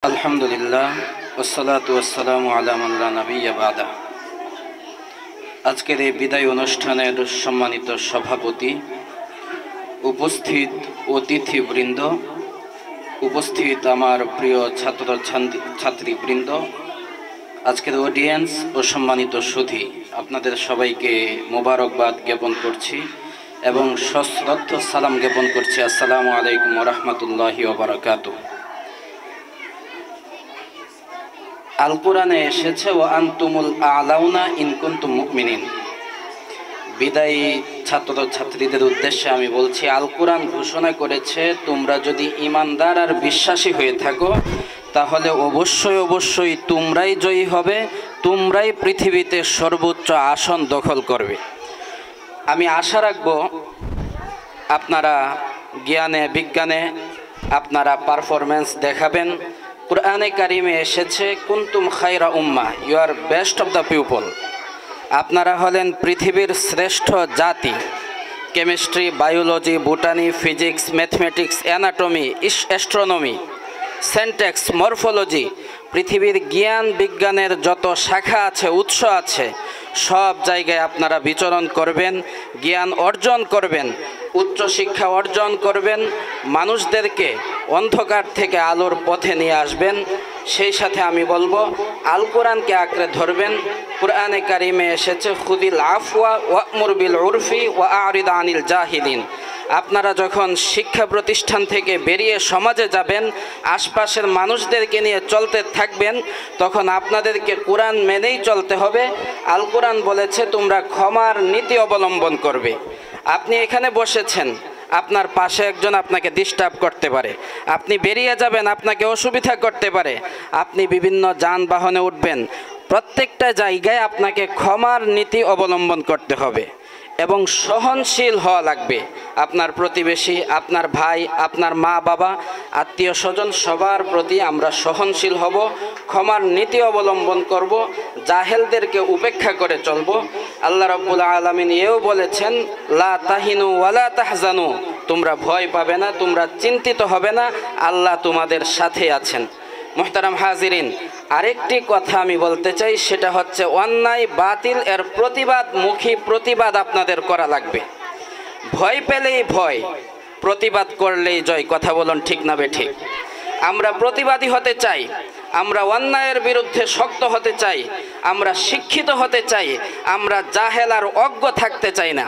আলহামদুলিল্লাহ ওয়াসসালাতু ওয়াসসালামু আলা মান লা নাবিয়্যা বা'দা। আজকের এই বিদায় অনুষ্ঠানের সম্মানিত সভাপতি, উপস্থিত অতিথিবৃন্দ, উপস্থিত আমার প্রিয় ছাত্রছাত্রীবৃন্দ, আজকের অডিয়েন্স ও সম্মানিত সুধী, আপনাদের সবাইকে মোবারকবাদ জ্ঞাপন করছি এবং সশ্রদ্ধ সালাম জ্ঞাপন করছি। আসসালামু আলাইকুম ওয়া রাহমাতুল্লাহি ওয়া বারাকাতুহু। আল কোরআনে এসেছে ওয়া আনতুমুল আ'লাউনা ইন কুনতুম মুমিনিন। বিদায়ী ছাত্রছাত্রীদের উদ্দেশ্যে আমি বলছি, আল কোরআন ঘোষণা করেছে তোমরা যদি ঈমানদার আর বিশ্বাসী হয়ে থাকো তাহলে অবশ্যই তোমরাই জয়ী হবে, তোমরাই পৃথিবীতে সর্বোচ্চ আসন দখল করবে। আমি আশা রাখব আপনারা জ্ঞানে বিজ্ঞানে আপনারা পারফরমেন্স দেখাবেন। কুরআনে কারিমে এসেছে কুনতুম খায়রা উম্মাহ, you are best of the people. আপনারা হলেন পৃথিবীর শ্রেষ্ঠ জাতি। Chemistry, biology, botany, physics, mathematics, anatomy, astronomy, syntax, morphology, পৃথিবীর জ্ঞান বিজ্ঞানের যত শাখা আছে, উৎস আছে, সব জায়গায় আপনারা বিচরণ করবেন, জ্ঞান অর্জন করবেন, উচ্চশিক্ষা অর্জন করবেন, মানুষদেরকে অন্ধকার থেকে আলোর পথে নিয়ে আসবেন। সেই সাথে আমি বলবো আল কোরআনকে আঁকড়ে ধরবেন। কুরআনে কারিমে এসেছে খুদিল আফওয়া ওয়া'মুর বিল উরফি ওয়া আ'রিদ আনিল জাহিলিন। আপনারা যখন শিক্ষা প্রতিষ্ঠান থেকে বেরিয়ে সমাজে যাবেন, আশপাশের মানুষদেরকে নিয়ে চলতে থাকবেন, তখন আপনাদেরকে কোরআন মেনেই চলতে হবে। আল কোরআন বলেছে তোমরা ক্ষমার নীতি অবলম্বন করবে। আপনি এখানে বসেছেন, আপনার পাশে একজন আপনাকে ডিস্টার্ব করতে পারে, আপনি বেরিয়ে যাবেন, আপনাকে অসুবিধা করতে পারে, আপনি বিভিন্ন যানবাহনে উঠবেন, প্রত্যেকটা জায়গায় আপনাকে ক্ষমার নীতি অবলম্বন করতে হবে এবং সহনশীল হওয়া লাগবে। আপনার প্রতিবেশী, আপনার ভাই, আপনার মা বাবা, আত্মীয় স্বজন, সবার প্রতি আমরা সহনশীল হব, ক্ষমার নীতি অবলম্বন করব, জাহেলদেরকে উপেক্ষা করে চলব। আল্লাহ রাব্বুল আলামিন এও বলেছেন লা তাহিনু ওয়ালা তাহজানু, তোমরা ভয় পাবে না, তোমরা চিন্তিত হবে না, আল্লাহ তোমাদের সাথে আছেন। মুহতারাম হাজিরিন, আরেকটি কথা আমি বলতে চাই, সেটা হচ্ছে অন্যায় বাতিল এর প্রতিবাদমুখী প্রতিবাদ আপনাদের করা লাগবে। ভয় পেলেই ভয়, প্রতিবাদ করলেই জয়। কথা বলুন ঠিক না বেঠিক? আমরা প্রতিবাদী হতে চাই, আমরা অন্যায়ের বিরুদ্ধে শক্ত হতে চাই, আমরা শিক্ষিত হতে চাই, আমরা জাহেল আর অজ্ঞ থাকতে চাই না।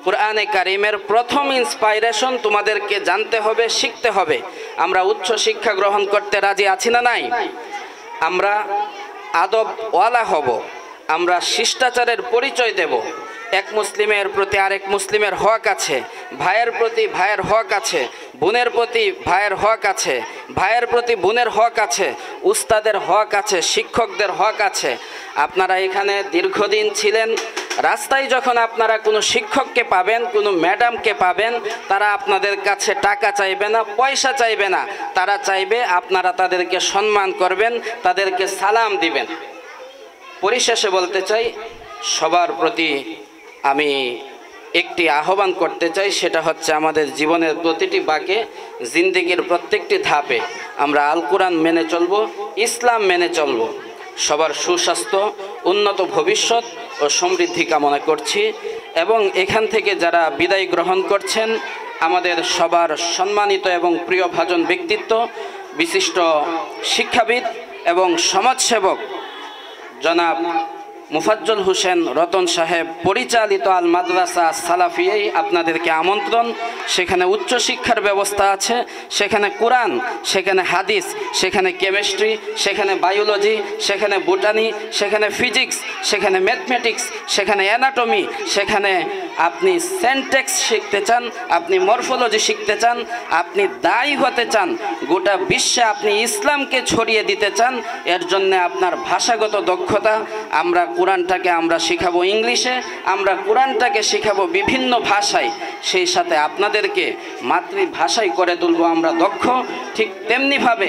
কুরআনে কারিমের প্রথম ইন্সপাইরেশন তোমাদেরকে জানতে হবে, শিখতে হবে। আমরা উচ্চ শিক্ষা গ্রহণ করতে রাজি আছি না নাই? আমরা আদবওয়ালা হব, আমরা শিষ্টাচারের পরিচয় দেব। এক মুসলিমের প্রতি আরেক মুসলিমের হক আছে, ভাইয়ের প্রতি ভাইয়ের হক আছে, বোনের প্রতি ভাইয়ের হক আছে, ভাইয়ের প্রতি বোনের হক আছে, উস্তাদের হক আছে, শিক্ষকদের হক আছে। আপনারা এখানে দীর্ঘদিন ছিলেন, রাস্তায় যখন আপনারা কোনো শিক্ষককে পাবেন, কোনো ম্যাডামকে পাবেন, তারা আপনাদের কাছে টাকা চাইবে না, পয়সা চাইবে না, তারা চাইবে আপনারা তাদেরকে সম্মান করবেন, তাদেরকে সালাম দিবেন। পরিশেষে বলতে চাই, সবার প্রতি আমি একটি আহ্বান করতে চাই, সেটা হচ্ছে আমাদের জীবনের প্রতিটি বাঁকে, জিন্দেগির প্রত্যেকটি ধাপে আমরা আল কোরআন মেনে চলব, ইসলাম মেনে চলব। সবার সুস্বাস্থ্য, উন্নত ভবিষ্যৎ ও সমৃদ্ধি কামনা করছি। এবং এখান থেকে যারা বিদায় গ্রহণ করছেন, আমাদের সবার সম্মানিত এবং প্রিয়ভাজন ব্যক্তিত্ব, বিশিষ্ট শিক্ষাবিদ এবং সমাজসেবক জনাব মুফাজ্জল হোসেন রতন সাহেব পরিচালিত আল মাদ্রাসা সালাফিয়ায় আপনাদেরকে আমন্ত্রণ। সেখানে উচ্চশিক্ষার ব্যবস্থা আছে, সেখানে কোরআন, সেখানে হাদিস, সেখানে কেমিস্ট্রি, সেখানে বায়োলজি, সেখানে বোটানি, সেখানে ফিজিক্স, সেখানে ম্যাথমেটিক্স, সেখানে অ্যানাটমি, সেখানে আপনি সেন্টেক্স শিখতে চান, আপনি মরফোলজি শিখতে চান, আপনি দায়ী হতে চান, গোটা বিশ্বে আপনি ইসলামকে ছড়িয়ে দিতে চান, এর জন্য আপনার ভাষাগত দক্ষতা, আমরা কোরআনটাকে আমরা শিখাবো ইংলিশে, আমরা কোরআনটাকে শিখাবো বিভিন্ন ভাষায়, সেই সাথে আপনাদেরকে মাতৃভাষায় করে তুলবো আমরা দক্ষ। ঠিক তেমনিভাবে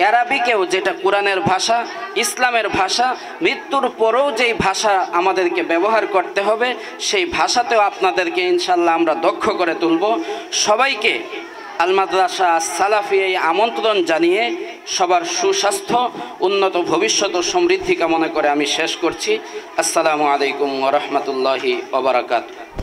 অ্যারাবিকেও, যেটা কোরআনের ভাষা, ইসলামের ভাষা, মৃত্যুর পরেও যেই ভাষা আমাদেরকে ব্যবহার করতে হবে, সেই ভাষাতেও আপনাদেরকে ইনশাল্লাহ আমরা দক্ষ করে তুলব। সবাইকে আল মাদ্রাসা সালাফি এই আমন্ত্রণ জানিয়ে সবার সুস্বাস্থ্য, উন্নত ভবিষ্যৎ ও সমৃদ্ধি কামনা করে আমি শেষ করছি। আসসালামু আলাইকুম ওয়া রাহমাতুল্লাহি ওয়া বারাকাতুহু।